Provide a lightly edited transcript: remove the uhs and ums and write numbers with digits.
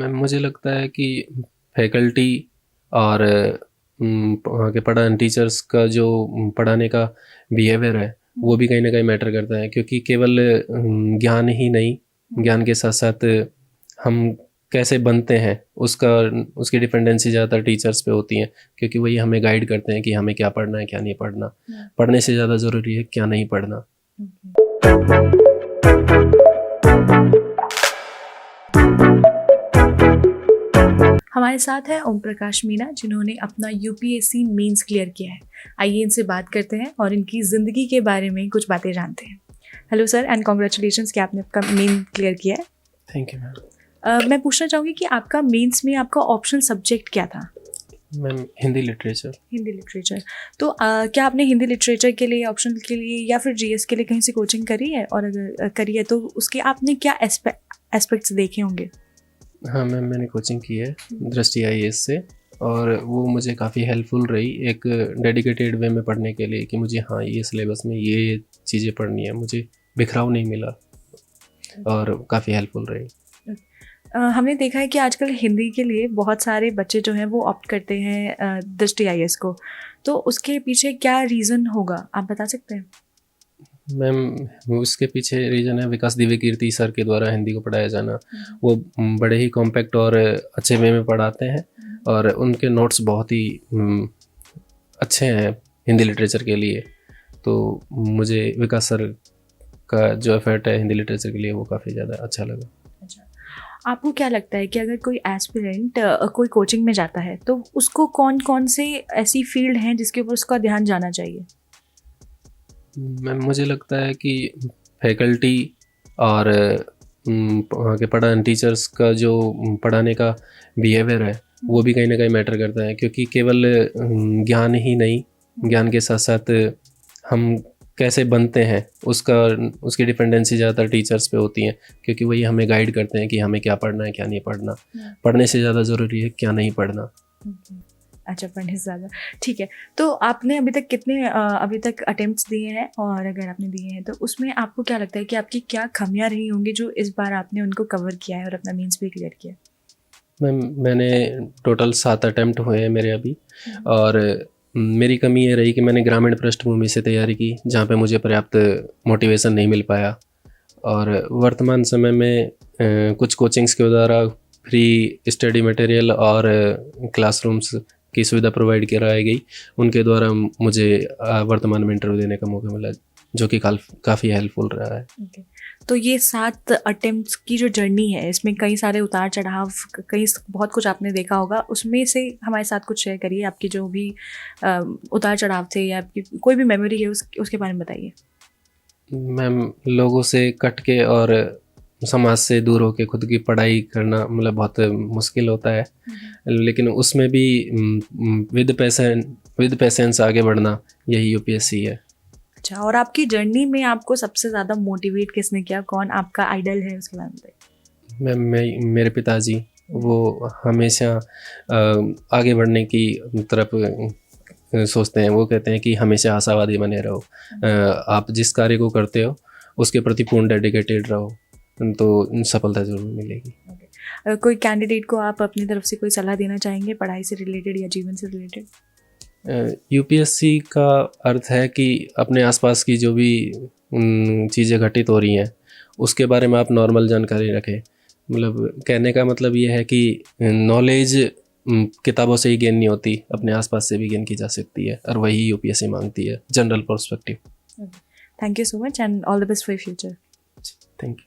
Ma'am मुझे लगता है कि फैकल्टी और वहाँ के टीचर्स का जो पढ़ाने का बिहेवियर है वो भी कहीं ना कहीं मैटर करता है, क्योंकि केवल ज्ञान ही नहीं, ज्ञान के साथ साथ हम कैसे बनते हैं उसकी डिपेंडेंसी ज़्यादातर टीचर्स पे होती है, क्योंकि वही हमें गाइड करते हैं कि हमें क्या पढ़ना है क्या नहीं पढ़ना। पढ़ने से ज़्यादा ज़रूरी है क्या नहीं पढ़ना। हमारे साथ है ओम प्रकाश मीना, जिन्होंने अपना यूपीएससी मेंस क्लियर किया है। आइए इनसे बात करते हैं और इनकी ज़िंदगी के बारे में कुछ बातें जानते हैं। हेलो सर एंड कॉन्ग्रेचुलेशंस कि आपने आपका मेन क्लियर किया है। Thank you ma'am. मैं पूछना चाहूँगी कि आपका मेंस में आपका ऑप्शनल सब्जेक्ट क्या था? Ma'am Hindi literature. Hindi literature. तो क्या आपने हिंदी लिटरेचर के लिए, ऑप्शनल के लिए या फिर जीएस के लिए कहीं से कोचिंग करी है? और अगर करी है तो उसके आपने क्या एस्पेक्ट्स देखे होंगे? हाँ मैम, मैंने कोचिंग की है दृष्टि IAS से, और वो मुझे काफ़ी हेल्पफुल रही एक डेडिकेटेड वे में पढ़ने के लिए, कि मुझे हाँ ये सिलेबस में ये चीज़ें पढ़नी है, मुझे बिखराव नहीं मिला और काफ़ी हेल्पफुल रही। हमने देखा है कि आजकल हिंदी के लिए बहुत सारे बच्चे जो हैं वो ऑप्ट करते हैं दृष्टि IAS को, तो उसके पीछे क्या रीज़न होगा, आप बता सकते हैं? मैम उसके पीछे रीज़न है विकास दिव्य कीर्ति सर के द्वारा हिंदी को पढ़ाया जाना। वो बड़े ही कॉम्पैक्ट और अच्छे वे में पढ़ाते हैं, और उनके नोट्स बहुत ही अच्छे हैं हिंदी लिटरेचर के लिए। तो मुझे विकास सर का जो एफर्ट है हिंदी लिटरेचर के लिए वो काफ़ी ज़्यादा अच्छा लगा। आपको क्या लगता है कि अगर कोई एस्पिरेंट कोई कोचिंग में जाता है तो उसको कौन कौन से ऐसी फील्ड हैं जिसके ऊपर उसका ध्यान जाना चाहिए? मैम मुझे लगता है कि फैकल्टी और वहाँ के टीचर्स का जो पढ़ाने का बिहेवियर है वो भी कहीं ना कहीं मैटर करता है, क्योंकि केवल ज्ञान ही नहीं, ज्ञान के साथ साथ हम कैसे बनते हैं उसकी डिपेंडेंसी ज़्यादातर टीचर्स पे होती है, क्योंकि वही हमें गाइड करते हैं कि हमें क्या पढ़ना है क्या नहीं पढ़ना। पढ़ने से ज़्यादा ज़रूरी है क्या नहीं पढ़ना। अच्छा, पढ़ने से ज़्यादा। ठीक है, तो आपने अभी तक कितने अटेम्प्ट्स दिए हैं, और अगर आपने दिए हैं तो उसमें आपको क्या लगता है कि आपकी क्या खामियां रही होंगी जो इस बार आपने उनको कवर किया है और अपना मीन्स भी क्लियर किया? मैंने टोटल 7 अटैम्प्ट हुए हैं मेरे अभी, और मेरी कमी ये रही कि मैंने ग्रामीण पृष्ठभूमि से तैयारी की, जहाँ पे मुझे पर्याप्त मोटिवेशन नहीं मिल पाया। और वर्तमान समय में कुछ कोचिंग्स के द्वारा फ्री स्टडी मटेरियल और क्लासरूम्स की सुविधा प्रोवाइड कराई गई, उनके द्वारा मुझे वर्तमान में इंटरव्यू देने का मौका मिला, जो कि काफ़ी हेल्पफुल रहा है। तो ये 7 अटेम्प्ट्स की जो जर्नी है, इसमें कई सारे उतार चढ़ाव, कई बहुत कुछ आपने देखा होगा, उसमें से हमारे साथ कुछ शेयर करिए। आपकी जो भी उतार चढ़ाव थे या आपकी कोई भी मेमोरी है उसके बारे में बताइए। मैम लोगों से कट के और समाज से दूर होके खुद की पढ़ाई करना मतलब बहुत मुश्किल होता है, लेकिन उसमें भी विद पैसेंस आगे बढ़ना, यही UPSC है। अच्छा, और आपकी जर्नी में आपको सबसे ज़्यादा मोटिवेट किसने किया? कौन आपका आइडल है, उसके बारे में बताइए। मैं मेरे पिताजी, वो हमेशा आगे बढ़ने की तरफ सोचते हैं। वो कहते हैं कि हमेशा आशावादी बने रहो, आप जिस कार्य को करते हो उसके प्रति पूर्ण डेडिकेटेड रहो, तो सफलता जरूर मिलेगी। कोई कैंडिडेट को आप अपनी तरफ से कोई सलाह देना चाहेंगे, पढ़ाई से रिलेटेड या जीवन से रिलेटेड? UPSC का अर्थ है कि अपने आसपास की जो भी चीज़ें घटित हो रही हैं उसके बारे में आप नॉर्मल जानकारी रखें। मतलब कहने का मतलब ये है कि नॉलेज किताबों से ही गेन नहीं होती, अपने आसपास से भी गेन की जा सकती है, और वही UPSC मांगती है, general perspective. Thank you so much and all the best for future. Thank you.